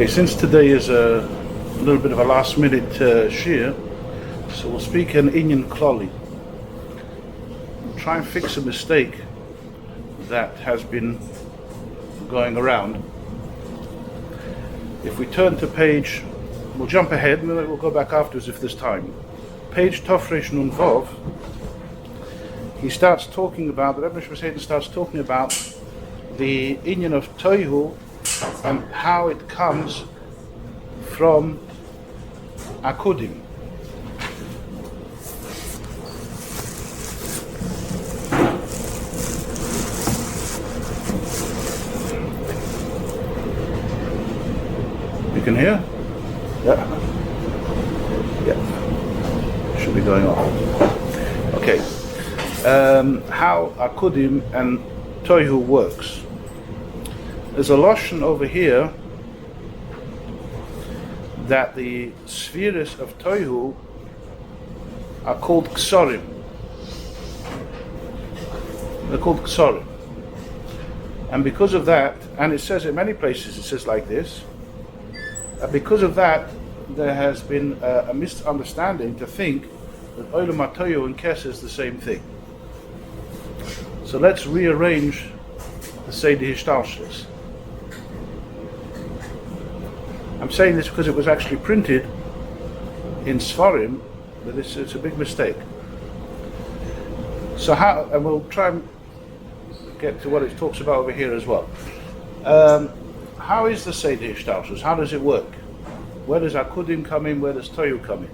Okay, since today is a little bit of a last-minute shiur, so we'll speak an Inyan Klali. Try and fix a mistake that has been going around. If we turn to page, we'll jump ahead, we'll go back afterwards if there's time. Page Tofresh Nun Vov, he starts talking about, the Rebbe Shvasheden starts talking about the Inyan of Toihu and how it comes from Akudim. You can hear? Yeah. Should be going off. Okay. How Akudim and Toihu works. There's a lashon over here that the spheres of Toihu are called Ksorim. They're called Ksorim. And because of that, and it says in many places, it says like this, because of that, there has been a misunderstanding to think that Olam HaToihu and Kesser is the same thing. So let's rearrange the Seder Hishtalshlus. I'm saying this because it was actually printed in Sfarim, but it's a big mistake. So how, and we'll try and get to what it talks about over here as well. How is the Seder Hishtalshlus? How does it work? Where does Akudim come in? Where does Toihu come in?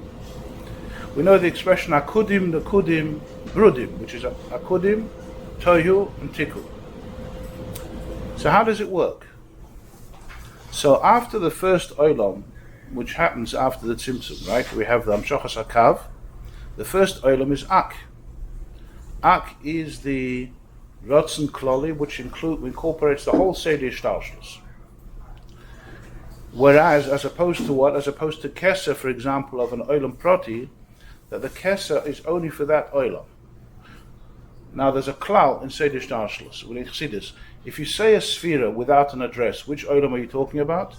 We know the expression Akudim, Nekudim, Brudim, which is Akudim, Toihu, and Tikkun. So how does it work? So after the first Olam, which happens after the Tzimtzum, right? We have the Hamshachas HaKav. The first Olam is Ak. Ak is the Ratzon Klali, which incorporates the whole Seder Hishtalshlus. Whereas, as opposed to what? As opposed to Kesser, for example, of an Olam Prati, that the Kesser is only for that Olam. Now there's a klal in Seder Hishtalshlus. We'll see this. If you say a sphera without an address, which Olam are you talking about?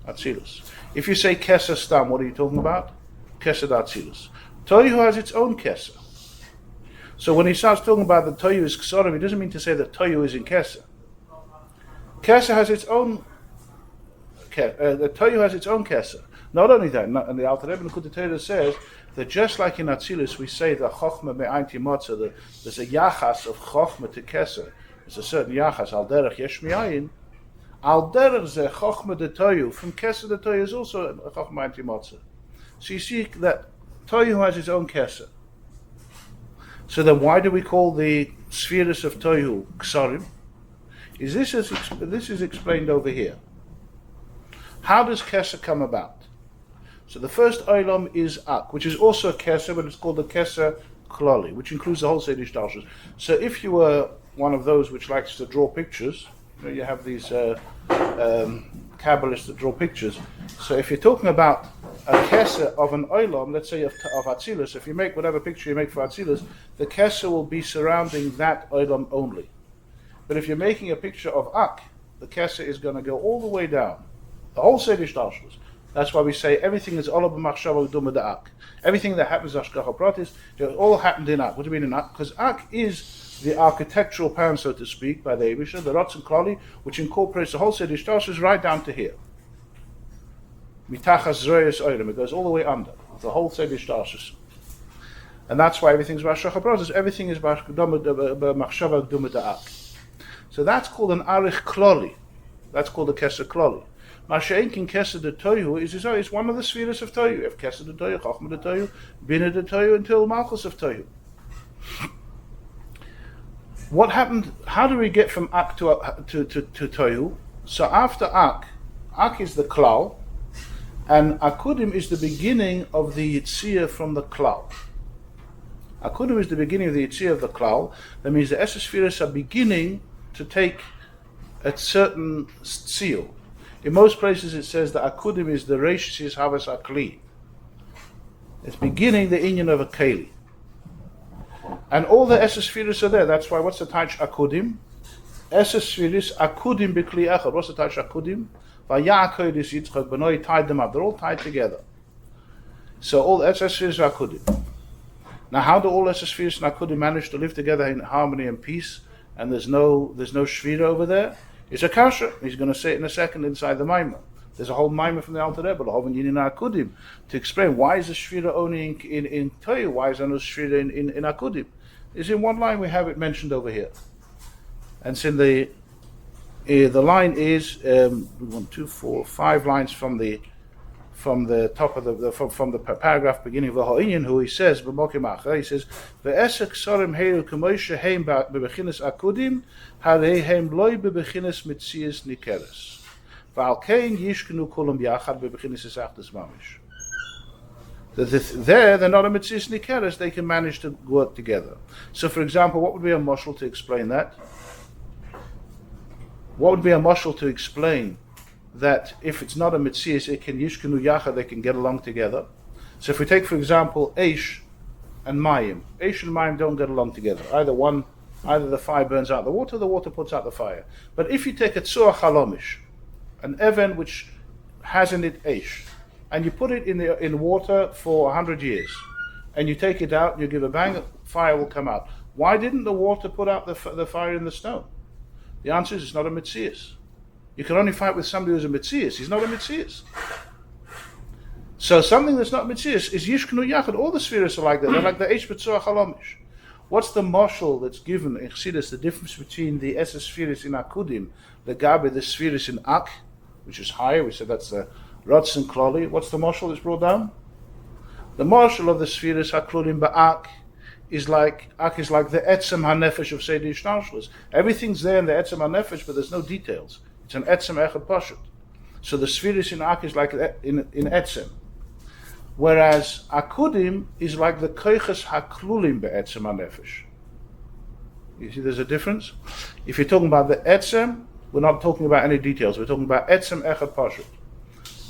Atzilus. If you say Kesser Stam, what are you talking about? Kesser Atzilus. Toihu has its own Kesser. So when he starts talking about the Toihu is Ksorim, he doesn't mean to say that Toihu is in Kesser. Kesser has its own the Toihu has its own Kesser. Not only that, and the Alter Rebbe Nekudat Torah says that just like in Atzilus we say the Chochma me'ayin timotza, there's a yachas of Chochma to Kesser. There's a certain yachas al derech yesh mi'ayin. Al derech ze Chochma de Toihu, from Kesser the Toihu is also a Chochma me'ayin timotza. So you see that Toihu has its own Kesser. So then why do we call the spheres of Toihu Ksarim? This is explained over here. How does Kesser come about? So the first Olam is Ak, which is also a Kesser, but it's called the Kesser Klali, which includes the whole Seder Hishtalshlus. So if you were one of those which likes to draw pictures, you have these Kabbalists that draw pictures. So if you're talking about a Kesser of an Olam, let's say of Atzilus, if you make whatever picture you make for Atzilus, the Kesser will be surrounding that Olam only. But if you're making a picture of Ak, the Kesser is going to go all the way down. The whole Seder Hishtalshlus. That's why we say everything is all b'machshava u'duma da'ak. Everything that happens Hashgacha Pratis, it all happened in Ak. What do you mean in Ak? Because Ak is the architectural plan, so to speak, by the Eibusha, the Ratzon Klali, which incorporates the whole Seder Hishtalshlus right down to here. Mitachas Zoyas Oilam, it goes all the way under, the whole Seder Hishtalshlus. And that's why everything is Hashgacha Pratis, everything is b'machshava u'duma da'ak. So that's called an Arich Klali. That's called a Kesser Klali. Masha'enkin Kesser de Toihu is one of the spheres of Toihu. You have Kesser de Toihu, Chochma de Toihu, Bina de Toihu, until Malchus of Toihu. What happened? How do we get from Ak to Toihu? So after Ak is the Klal, and Akudim is the beginning of the Yitzhiyah from the Klal. Akudim is the beginning of the Yitzhiyah of the Klal. That means the Esser spheres are beginning to take a certain seal. In most places it says that Akudim is the Reishis Havas Akli. It's beginning the Inyan of a Keli. And all the Esser spheres are there. That's why, what's the Taich Akudim? Esser spheres Akudim Bikli Echad. What's the Taich Akudim? Vayakoidis Yitzchak Benoi tied them up. They're all tied together. So all Esser spheres are Akudim. Now, how do all Esser spheres and Akudim manage to live together in harmony and peace? And there's no Shvira over there? It's a kasha. He's going to say it in a second inside the Maimah. There's a whole Maimah from the Alter Rebbe, the Hoven Yinin Akudim, to explain why is the Shvira only in Toyu, why is there no Shvira in Akudim? It's in one line. We have it mentioned over here, and it's in the line is 1, 2, 4, 5 lines from the top of the paragraph beginning of the Ayin, who he says he says ve'esek sorim heiru k'moishe heim bebechinas akudim harei heim loy bebechinas mitzias nikeres v'al kein yishkenu kulam yachad bebechinas esachtas mamish. There they're not a mitzias nikeres, they can manage to work together. So for example, what would be a mashal to explain that? What would be a mashal to explain that if it's not a mitzias, it can yishkenu yachad, they can get along together? So if we take, for example, Eish and Mayim. Eish and Mayim don't get along together. Either the fire burns out the water puts out the fire. But if you take a tzur chalomish, an even which has in it Eish, and you put it in water for 100 years, and you take it out, you give a bang, fire will come out. Why didn't the water put out the fire in the stone? The answer is it's not a mitzias. You can only fight with somebody who's a mitzias. He's not a mitzias. So something that's not mitzias is yishkenu yachad. All the spheres are like that. They're like the eish b'tzor chalomish. What's the mashal that's given in Chassidus, the difference between the Esser spheres in Akudim, the Gabe, the spheres in Ak, which is higher? We said that's the Rotz and Kloli. What's the mashal that's brought down? The mashal of the spheres Hakludim ba'Ak is like the etzem hanefesh of Seder Yishtalshlus. Everything's there in the etzem hanefesh, but there's no details. It's an etzem echad pashut. So the spheres in Ak is like in etzem, whereas Akudim is like the koiches haklulim be'etzem hanefesh. You see, there's a difference. If you're talking about the etzem, we're not talking about any details. We're talking about etzem echad pashut.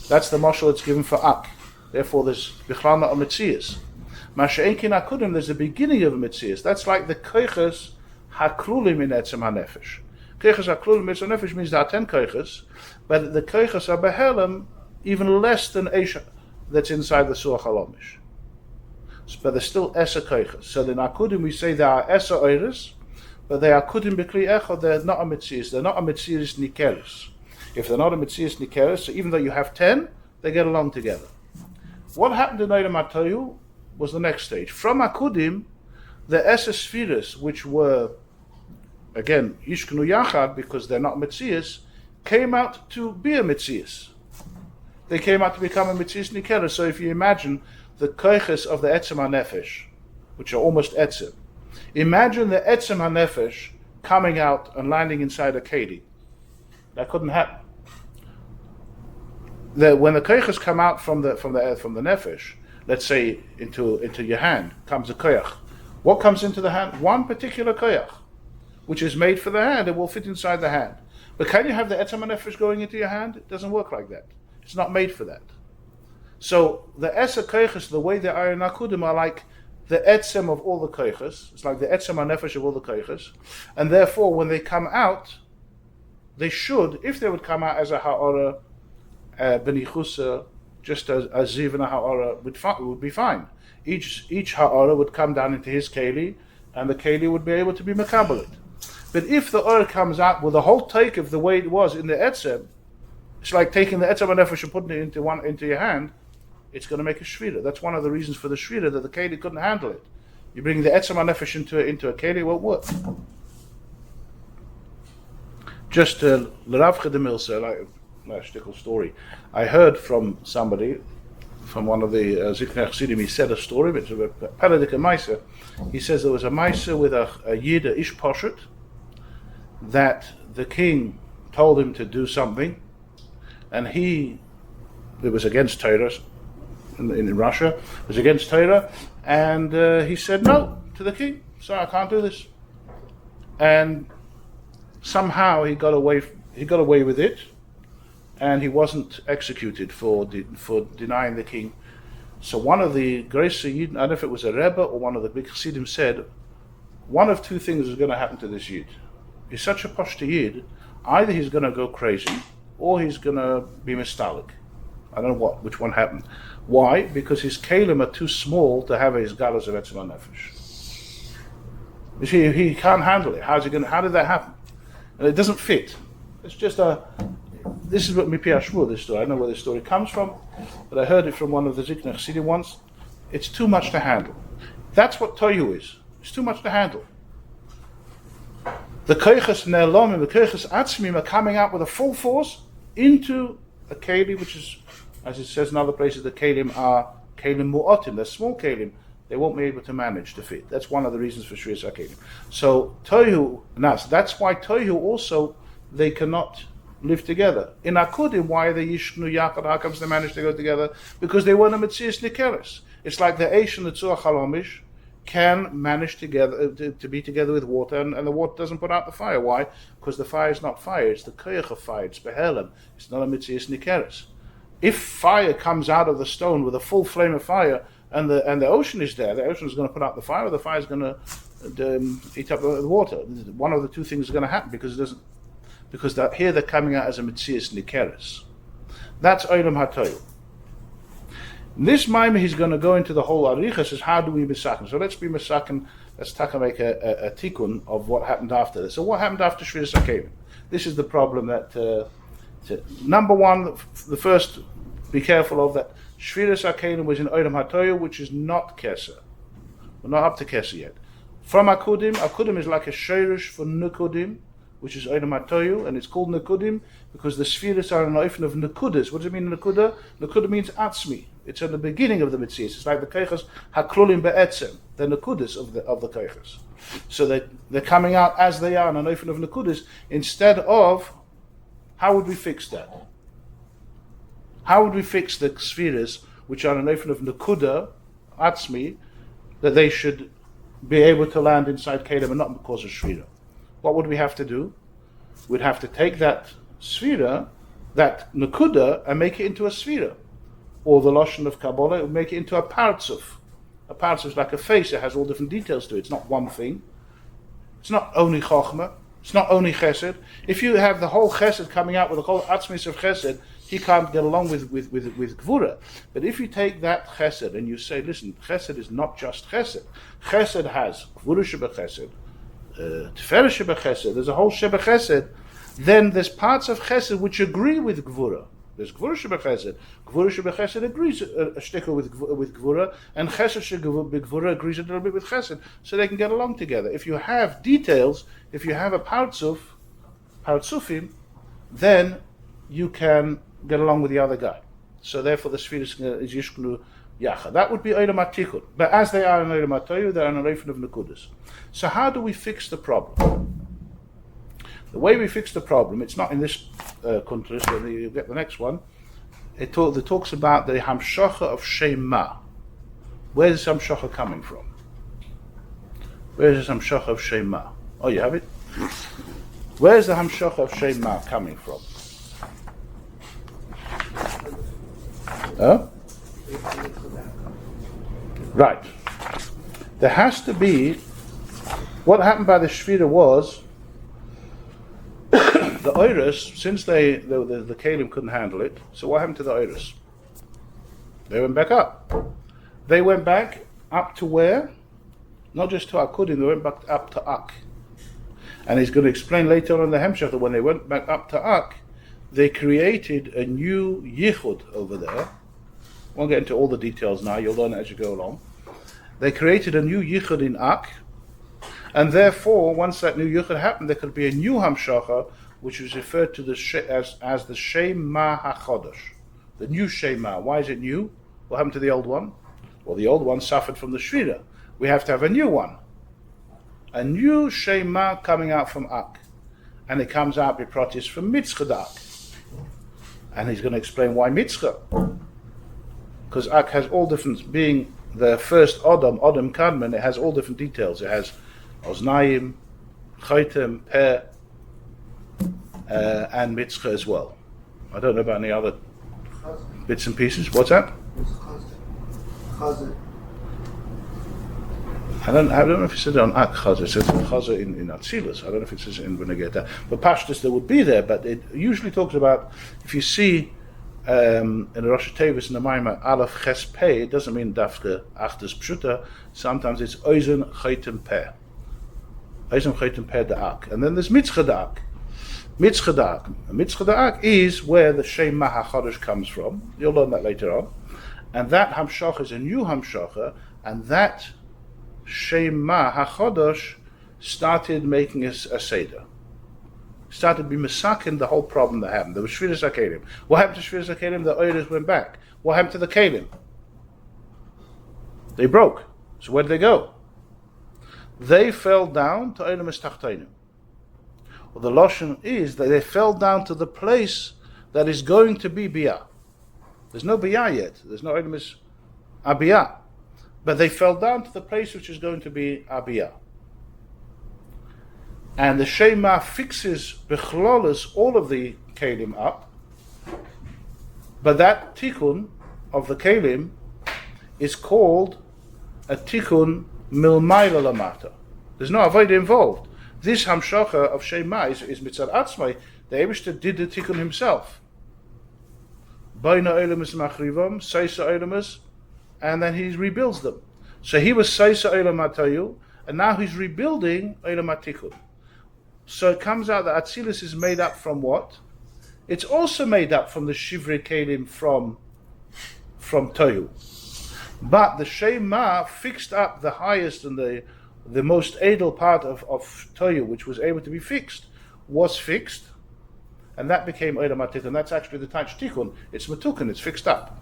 That's the mashal that's given for Ak. Therefore, there's bichlal not a mitzias. Masha'enkin Akudim, there's the beginning of a mitzias. That's like the koiches haklulim in etzem hanefesh. Koiches haklulim in etzem hanefesh means there are 10 koiches, but the koiches are behelim even less than Esha that's inside the Surah Halomish. But there's still Esser koiches. So in Akudim we say there are Esser oiris, but they are Akudim b'kli echad, they're not a mitzias. They're not a mitzias nikeres. If they're not a mitzias nikeres, so even though you have 10, they get along together. What happened in Olam Hatoyu was the next stage. From Akudim, the Esser spheres, which were, again, Yishkenu Yachad, because they're not Metzias, came out to be a Metzias. They came out to become a Metzias Nikera. So if you imagine the Koiches of the Etzem HaNefesh, which are almost Etzem, imagine the Etzem HaNefesh coming out and landing inside a Keli. That couldn't happen. When the koiches come out from the nefesh, let's say into your hand, comes a koyach. What comes into the hand? One particular koyach, which is made for the hand. It will fit inside the hand. But can you have the etzem nefesh going into your hand? It doesn't work like that. It's not made for that. So the eser koiches, the way they are in Akudim, are like the etzem of all the koiches. It's like the etzem nefesh of all the koiches, and therefore when they come out, they should, if they would come out as a ha'ora, benichusa, just as ziv and a ha'ara would be fine. Each ha'ara would come down into his keli, and the keli would be able to be mekabelit. But if the or comes out with the whole take of the way it was in the etzem, it's like taking the etzem nefesh and putting it into your hand. It's going to make a shvira. That's one of the reasons for the shvira, that the keli couldn't handle it. You bring the etzem nefesh into a keli, it won't work. Just l'Rav Chedemilsa, like a shtickle story. I heard from somebody, from one of the Ziknei Chassidim, he said a story, but it's a paradik Maisa. He says there was a Maisa with a Yid, a Ish Poshet, that the king told him to do something, and it was against Torah, in Russia, it was against Torah, and he said no to the king. Sorry, I can't do this. And somehow he got away with it, and he wasn't executed for denying the king. So one of the Grace Yid, I don't know if it was a Rebbe or one of the big Chassidim, said, one of two things is going to happen to this Yid. He's such a Pashto Yid, either he's going to go crazy, or he's going to be mistalik. I don't know which one happened. Why? Because his kalim are too small to have his galas of etzem nefesh. You see, he can't handle it. How did that happen? And it doesn't fit. It's just this is what Mipi Ashmur, this story. I don't know where this story comes from, but I heard it from one of the Ziknach Chassidim once. It's too much to handle. That's what Toyu is. It's too much to handle. The Koiches Ne'elomim, the Koiches Atzmim are coming out with a full force into a Kelim, which is, as it says in other places, the Kelim are Kelim Mu'otim. They're small Kelim. They won't be able to manage to fit. That's one of the reasons for Shvius HaKelim. So Tohu, that's why Tohu also, they cannot live together. In Akudim, why are they Yishnu Yachad? How comes they manage to go together? Because they weren't a Metzias Nikeres. It's like the Eish and the Tzur Chalomish can manage together to be together with water, and the water doesn't put out the fire. Why? Because the fire is not fire. It's the koyach of fire. It's behelim. It's not a Metzias Nikeres. If fire comes out of the stone with a full flame of fire, and the ocean is there, the ocean is going to put out the fire, or the fire is going to eat up the water. One of the two things is going to happen because it doesn't. Because here they're coming out as a Metzias Nikeres. That's Olam HaToyu. This Maimah he's going to go into the whole Aricha, says how do we misaken? So let's be misaken. Let's make a tikkun of what happened after this. So what happened after Shvius HaKelim? This is the problem that number one, the first, be careful of that. Shvius HaKelim was in Olam HaToyu, which is not Keser. We're not up to Keser yet. From Akudim is like a Sheirish for Nukudim, which is Olam HaToyu, and it's called Nukudim because the spheres are an oifen of Nukudas. What does it mean, Nukuda? Nukuda means Atzmi. It's at the beginning of the Metzias. It's like the Keiches Haklulim Be'etzem, the Nukudas of the Keiches. So they're coming out as they are in an oifen of Nukudas, instead of, how would we fix that? How would we fix the spheres, which are an oifen of Nukuda, Atzmi, that they should be able to land inside Kelim and not because of Shvira? What would we have to do? We'd have to take that Sphira, that Nakuda, and make it into a Sphira. Or the Lashon of Kabbalah, would make it into a Partzuf. A Partzuf is like a face, it has all different details to it. It's not one thing. It's not only Chochmah. It's not only Chesed. If you have the whole Chesed coming out with the whole Atzmis of Chesed, he can't get along with Gvura. But if you take that Chesed and you say, listen, Chesed is not just Chesed. Chesed has Gvura Sheba Chesed, Tiferet Sheba Chesed, there's a whole Sheba Chesed, then there's parts of Chesed which agree with Gvura. There's Gvura Sheba Chesed. Gvura Sheba Chesed agrees a shtickle with Gvura, and Chesed Sheba Gvura agrees a little bit with Chesed, so they can get along together. If you have details, if you have a Partzufim, then you can get along with the other guy. So therefore the Sfira is Yishkunu Yacha. That would be Olam HaTikkun. But as they are in Olam HaToyu, they are in a Reifin of Nekudas. So how do we fix the problem? The way we fix the problem, it's not in this country, so you get the next one. It talks about the Hemshech of Shema. Where's this Hemshech coming from? Where's this Hemshech of Shema? Oh, you have it? Where's the Hemshech of Shema coming from? Huh? Right. There has to be, what happened by the Shvira was, the Oiris, since the Kalim couldn't handle it, so what happened to the Oiris? They went back up. They went back up to where? Not just to Akudim, they went back up to Ak. And he's going to explain later on in the Hemshech that when they went back up to Ak, they created a new Yichud over there. I won't get into all the details now, you'll learn it as you go along. They created a new Yichud in Ak, and therefore, once that new Yichud happened, there could be a new Hamshacha, which was referred to as the Shema HaChodesh. The new Shema. Why is it new? What happened to the old one? Well, the old one suffered from the Shvira. We have to have a new one. A new Shema coming out from Ak. And it comes out Biprotis from Mitzchad Ak. And he's going to explain why Mitzchah. Because Ak has all different, being the first Adam Kadmon, it has all different details. It has Oznaim, Chaitem, Peh, and Mitzchah as well. I don't know about any other bits and pieces. What's that? I don't know if it says on Ak Chaza. It says Chaza in Atzilus. I don't know if it says in Benegeta. But Pashtus there would be there, but it usually talks about, if you see in the Rosh Tevis in the Maimah Aleph Ches Pei, it doesn't mean Dafke Achtes Pshuta. Sometimes it's Oizen Chaitem Peh. Oizen Chaitem Peh Da'ak. And then there's Mitzcha Da'ak. Mitzcha Da'ak. Mitzcha Da'ak is where the Shem HaChodesh comes from. You'll learn that later on. And that Hamshach is a new Hamshacha, and that Shema HaChodesh started making a Seder. Started to be masakin the whole problem that happened. There was Shviras HaKelim. What happened to Shviras HaKelim? The Oiras went back. What happened to the Kelim? They broke. So where did they go? They fell down to Olam Estachtainim. Well, the Lashon is that they fell down to the place that is going to be Biyah. There's no Biyah yet. There's no Olam Abiyah. But they fell down to the place which is going to be Abiyah. And the Shema fixes Bechlolis all of the Kelim up. But that Tikkun of the Kelim is called a Tikkun Milmayla Lamata. There's no Avodah involved. This Hamshacha of Shema is Mitzad Atzmai. The Eibishter did the Tikkun himself. Baina Olamas Machrivam, Seisa Olamas, and then he rebuilds them. So he was Seisa Olam Atayu, and now he's rebuilding Olam Tikkun. So it comes out that Atzilus is made up from what? It's also made up from the Shivrei Kelim from Tohu. But the Shema fixed up the highest and the most edel part of Tohu, which was able to be fixed, was fixed, and that became Olam HaTikkun. That's actually the Tach Tikkun. It's Matukan, it's fixed up.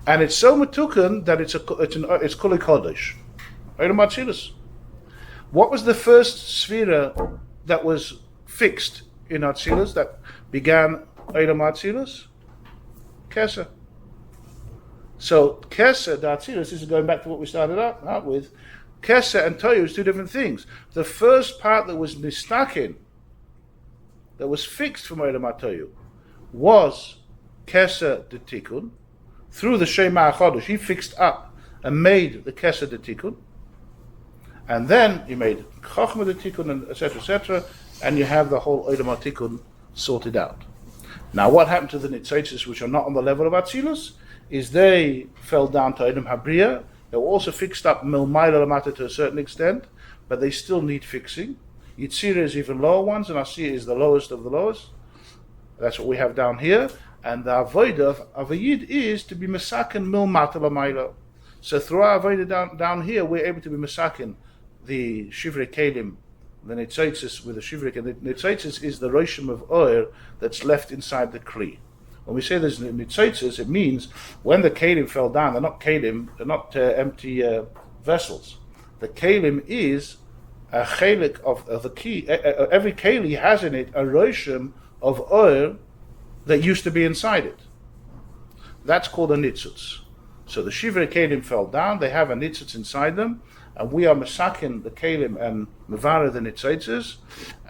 And it's so Matukan that it's Kuli Kodesh. Olam Atzilus. What was the first Sphira that was fixed in Atzilus, that began Olam Atzilus? Keser. So Keser, the Atzilus, this is going back to what we started out with. Keser and Tohu is two different things. The first part that was Nistakin, that was fixed from Olam HaTohu, was Keser the Tikkun. Through the Shema HaChodesh, he fixed up and made the Keser the Tikkun. And then he made Chochmah the Tikkun, and etc., and you have the whole Olam HaTikkun sorted out. Now, what happened to the Nitzaitis, which are not on the level of Atzilus, is they fell down to Olam HaBriya. They were also fixed up Milmayla Lamata to a certain extent, but they still need fixing. Yitzira is even lower ones, and Asiya is the lowest of the lowest. That's what we have down here. And the Avodah of a Yid is to be Mesakin Milmata Lamayla. So through our Avodah down here, we're able to be Mesakin the Shivrei Kelim, the Nitzaitis with the Shivrei Kelim. The Nitzaitis is the Roshim of Oir that's left inside the Kli. When we say there's Nitzaitis, it means when the Kelim fell down, they're not Kelim, they're not empty vessels. The Kelim is a chelik of the key. Every Keli has in it a Roshim of Oir that used to be inside it. That's called a Nitzutz. So the Shivrei Kelim fell down, they have a Nitzutz inside them, and we are Mesakin the Kelim and Mevara the Nitzaitis,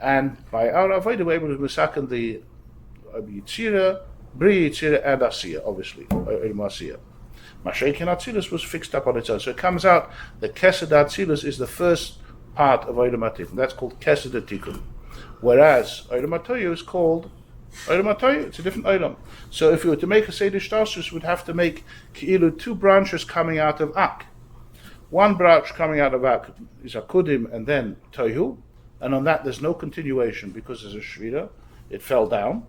and by our Avodah we're able to Mesakin the Yitzira, Bri Yitzira, and Asiya, obviously, Asiya. Mashiach and Atzilus was fixed up on its own. So it comes out that Kesed Atzilus is the first part of Olam HaTikkun. That's called Kesed Tikkun. Whereas Olam HaTohu is called Olam HaTohu. It's a different Olam. So if you were to make a Seder Shtasus, we'd have to make Ki'ilu two branches coming out of Ak. One branch coming out of Ak is Akudim and then Tohu, and on that there's no continuation because there's a Shvira. It fell down.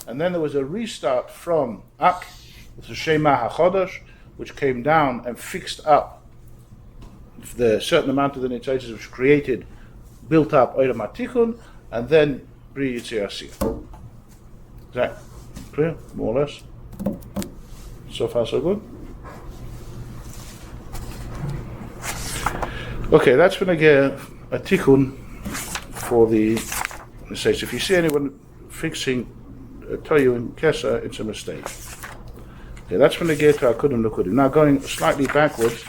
And then there was a restart from Ak with the Shema HaChodesh, which came down and fixed up the certain amount of the Nitzaitis which created, built up Olam HaTikkun, and then Bri Yitzir Asiya. Is that clear, more or less? So far so good? Okay, that's when I get a tikkun for the mistakes. If you see anyone fixing Tohu and Kesa, it's a mistake. Okay, that's when I get to Akudim Nukudim. Now going slightly backwards,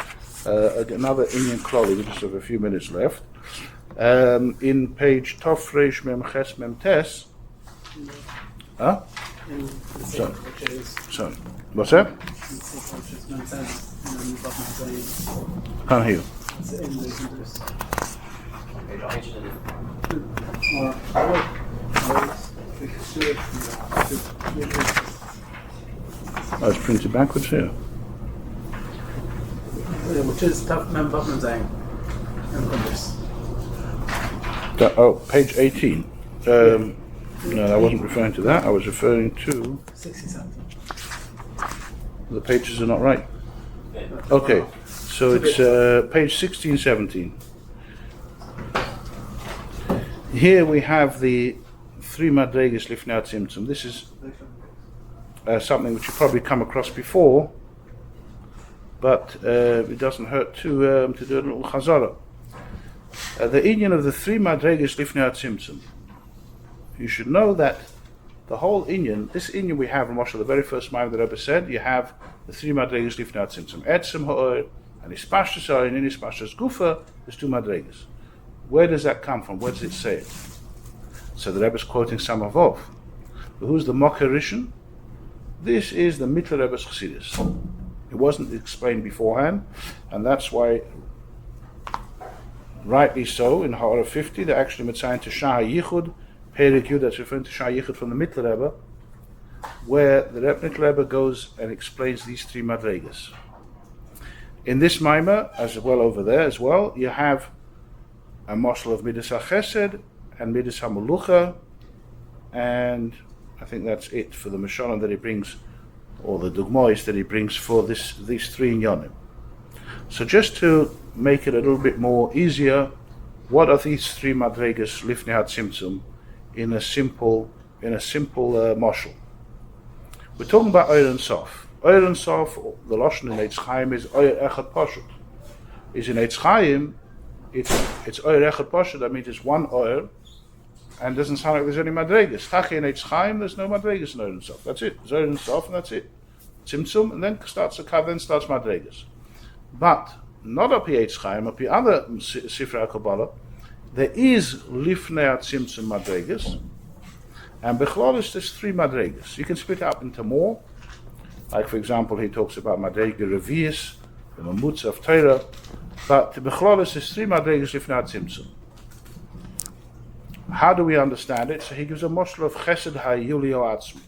another Indian Kloli, we just have a few minutes left. In page Tov Reish Mem Ches Mem Tes. Huh? Sorry. What's that? Can't hear you. It's in the Hebrews. Oh, it's printed backwards here. Which is tough man button saying. Oh, page 18. No, I wasn't referring to that. I was referring to 60 something. the pages are not right. Okay, so it's page 16, 17. Here we have the three madregas lifnei hatzimtzum. This is something which you've probably come across before, but it doesn't hurt to do a little chazara. The inyan of the three madregas lifnei hatzimtzum. You should know that the whole inyan, this inyan we have, Moshe, the very first Maamarim the Rebbe said, you have the three madregas lifnei hatzimtzum. Etzem ha'or, and Ispashtus Ayin, and Ispashtus Gufa, there's two madregas. Where does that come from? Where does it say it? So the Rebbe is quoting Samavov. But who's the Mocker Rishon? This is the Mittler Rebbe's Chassidus. It wasn't explained beforehand, and that's why, rightly so, in Ha'ara 50, they're actually mitzayin to Shah Yichud, Perik Yud, that's referring to Shah Yichud from the Mittler Rebbe, where the Mittler Rebbe goes and explains these three madregas. In this Maamar, as well over there as well, you have a moshel of Midas HaChesed and Midas HaMelucha, and I think that's it for the Mishonim that he brings, or the Dugmois that he brings for these three inyanim. So just to make it a little bit more easier, what are these three madregas lifnei hatzimtzum in a simple moshel? We're talking about Oyer and Sof. Oyer and Sof, the Lashon in Eitz Chaim is Oyer Echad Pashut. Is in Eitz Chaim, it's Oyer Echad Pashut, that means it's one Oyer, and doesn't sound like there's any madregas. Tachi in Eitz Chaim, there's no madregas in Oyer and Sof. That's it. It's Oyer and Sof, and that's it. Tzimtzum, and then starts the kav, then starts madregas. But not up here Eitz Chaim, up here other Sifrei HaKabbalah, there is lifnei hatzimtzum madregas, and Bechlal there's three madregas. You can split it up into more. Like for example, he talks about madrega revius, the mamutza of Torah, but Bechlal there's three madregas lifnei hatzimtzum. How do we understand it? So he gives a moshel of chesed ha'yulio atzmi.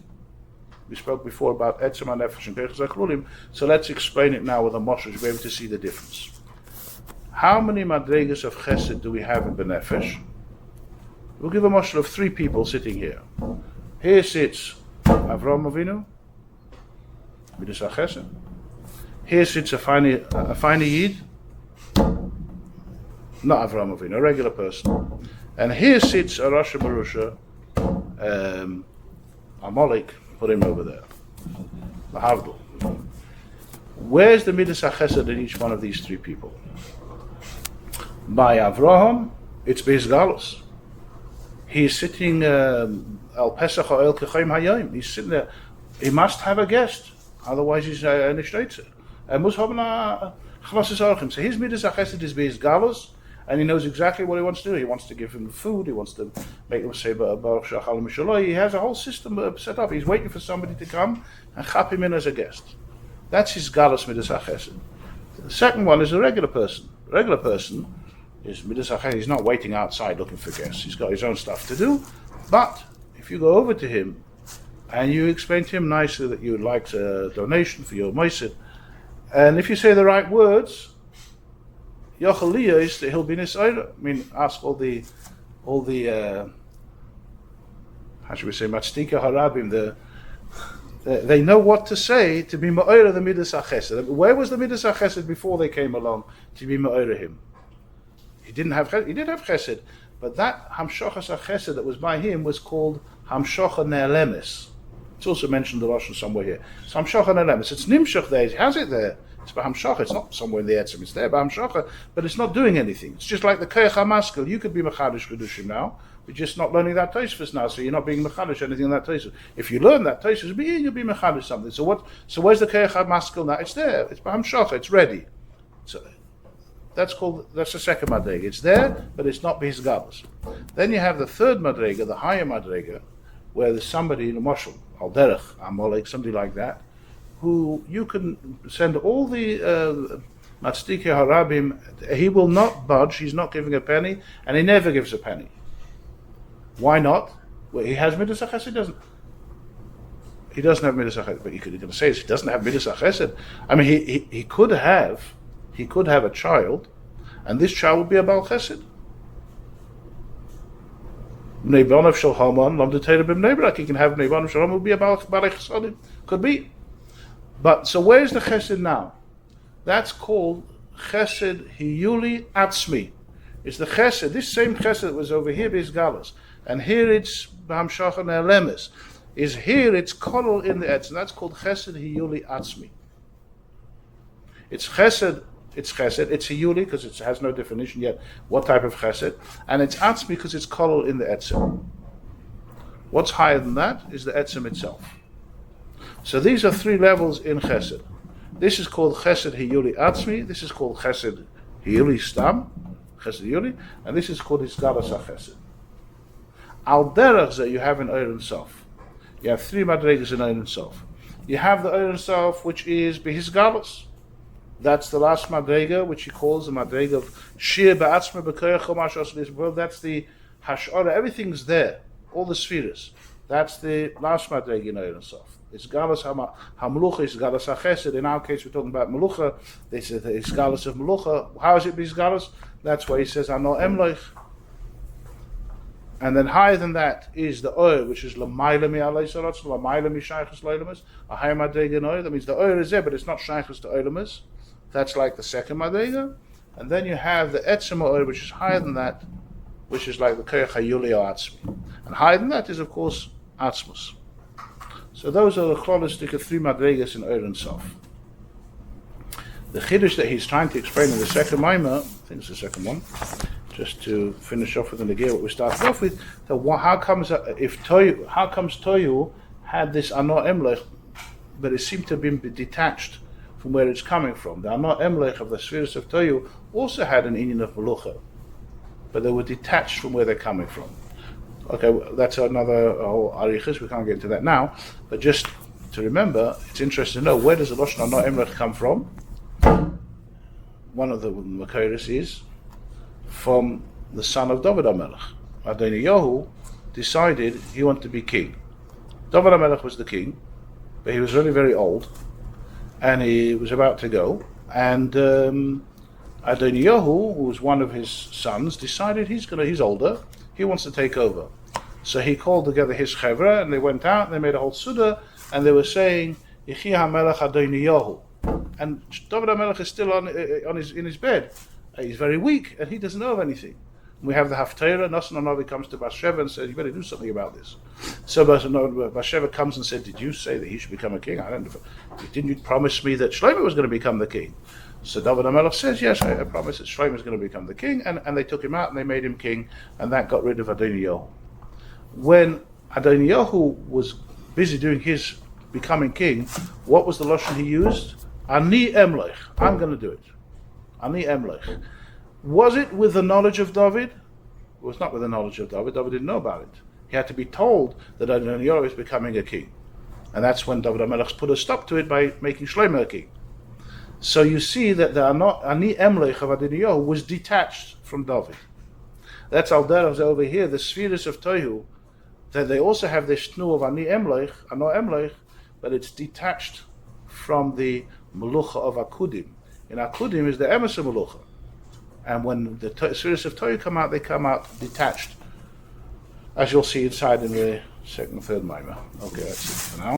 We spoke before about etzem ha'nefesh and keiches ha'chlulim, so let's explain it now with a moshel to be able to see the difference. How many madregas of chesed do we have in benefesh? We'll give a moshel of three people sitting here. Here sits Avraham Avinu, Midas HaChesed. Here sits a fine Yid, not Avraham Avinu, a regular person. And here sits a Rasha Barusha, Amalek, put him over there, the Havdul. Where's the Midas HaChesed in each one of these three people? By Avraham, it's Beis Galus. He's sitting Al Pesach or El Kechayim Hayom. He's sitting there. He must have a guest, otherwise he's in a shteitzer. So his Midas HaChesed is Beis Galus, and he knows exactly what he wants to do. He wants to give him food. He wants to make him say Baruch Shachal Mishaloi. He has a whole system set up. He's waiting for somebody to come and chap him in as a guest. That's his Galus Midas HaChesed. The second one is a regular person. A regular person is Midas HaChesed. He's not waiting outside looking for guests. He's got his own stuff to do. But if you go over to him and you explain to him nicely that you would like a donation for your moisid, and if you say the right words, Yochaliya is the he'll be nisayra. I mean, ask all the how should we say, Matstika Harabim, they know what to say to be ma'ira the Midas HaChesed. Where was the Midas HaChesed before they came along to be ma'ira him? He did have chesed, but that Hamshachas HaChesed that was by him was called Hamshacha Ne'elemes. It's also mentioned in the Lashon somewhere here. It's Hamshacha Ne'elemes. It's Nimshach there. He has it there. It's by Hamshacha. It's not somewhere in the Etzem. It's there by Hamshacha, but it's not doing anything. It's just like the Koach HaMaskil. You could be Mechadish Kedushim now. We're just not learning that Tosfos now, so you're not being Mechadish anything in that Tosfos. If you learn that Tosfos, you'll be Mechadish something. So where's the Koach HaMaskil now? It's there. It's by Hamshacha. It's ready. So that's the second madrega. It's there, but it's not Beis Galus. Then you have the third madrega, the higher madrega, where there's somebody in a moshel, Al Derech, Amalek, somebody like that, who you can send all the Matzdike harabim, he will not budge, he's not giving a penny, and he never gives a penny. Why not? Well, he has midas chesed, he doesn't have midas chesed, but you're going to say he doesn't have midas chesed. I mean, he could have a child, and this child would be a bal chesed. Bnei Bonav shel Haman, lam detayra b'Bnei Brak. He can have Bnei Bonav shel Haman, would be a bal chesadim. Could be. But so where's the chesed now? That's called chesed hiyuli atzmi. It's the chesed, this same chesed that was over here Beis Galas, and here it's Hamshach and Elemes. Is here it's kodol in the etz, and that's called chesed hiyuli atzmi. It's chesed, it's hiyuli because it has no definition yet what type of chesed, and it's atzmi because it's kodol in the etzim. What's higher than that is the etzim itself. So these are three levels in chesed. This is called chesed hiyuli atzmi, this is called chesed hiyuli stam, chesed hiyuli, and this is called hisgalas chesed. Al derech that you have in Oyer Sof. You have three madregas in Oyer Sof. You have the Oyer Sof which is behisgalas. That's the last madrega, which he calls the madrega of shir ba'atzma b'koyach chomash oslis. Well, that's the hashara. Everything's there, all the spheres. That's the last madrega in Oyer Sof. It's galas hamlucha, it's galas hachesed. In our case, we're talking about melucha. They say it's galas of melucha. How is it galas? That's why he says ano emloich. And then higher than that is the oil, which is l'mayla mi alei sarotz, l'mayla mi shaychus loilemas. A higher madrega in oil. That means the oil is there, but it's not shaychus to oilemas. That's like the second madrega. And then you have the etzim oil, which is higher than that, which is like the koyach hayuli or atzmi. And higher than that is, of course, atzmus. So those are the chlolistic of three madregas in Oyer and Sof. The chiddush that he's trying to explain in the second Maamar, I think it's the second one, just to finish off with the negir what we started off with, that how comes Toyu had this Ano Emlech, but it seemed to have been detached from where it's coming from. The Ano Emlech of the spheres of Toyu also had an inyan of Melucha, but they were detached from where they're coming from. Okay, that's another whole arichas. We can't get into that now. But just to remember, it's interesting to know, where does the Lashon Ano Emlech come from? One of the Makoros is from the son of David HaMelech. Adoniyahu decided he wanted to be king. David HaMelech was the king, but he was really very old, and he was about to go. And Adoniyahu, who was one of his sons, decided he's older. He wants to take over. So he called together his chevra, and they went out, and they made a whole suda, and they were saying, Yechi HaMelech Adoniyahu. And David HaMelech is still in his bed. He's very weak, and he doesn't know of anything. We have the Haftarah, Nasan Hanavi comes to Bathsheba and says, you better do something about this. So Bathsheba comes and said, did you say that he should become a king? Didn't you promise me that Shlomo was going to become the king? So David HaMelech says, yes, I promise that Shlomo is going to become the king, and they took him out and they made him king, and that got rid of Adoniyahu. When Adoniyahu was busy doing his becoming king, what was the lashon he used? Ani emlech, I'm going to do it. Ani emlech. Was it with the knowledge of David? It was not with the knowledge of David. David didn't know about it. He had to be told that Adoniyahu is becoming a king. And that's when David HaMelech put a stop to it by making Shlomo a king. So you see that the Ani Emlech of Adoniyahu was detached from David. That's al derech over here, the spheres of Tohu, that they also have this shnu of Ani Emlech, Ano Emlech, but it's detached from the Melucha of Akudim. In Akudim is the Emes of Melucha. And when the spheres of Tohu come out, they come out detached, as you'll see inside in the second and third Maamar. Okay, that's it for now.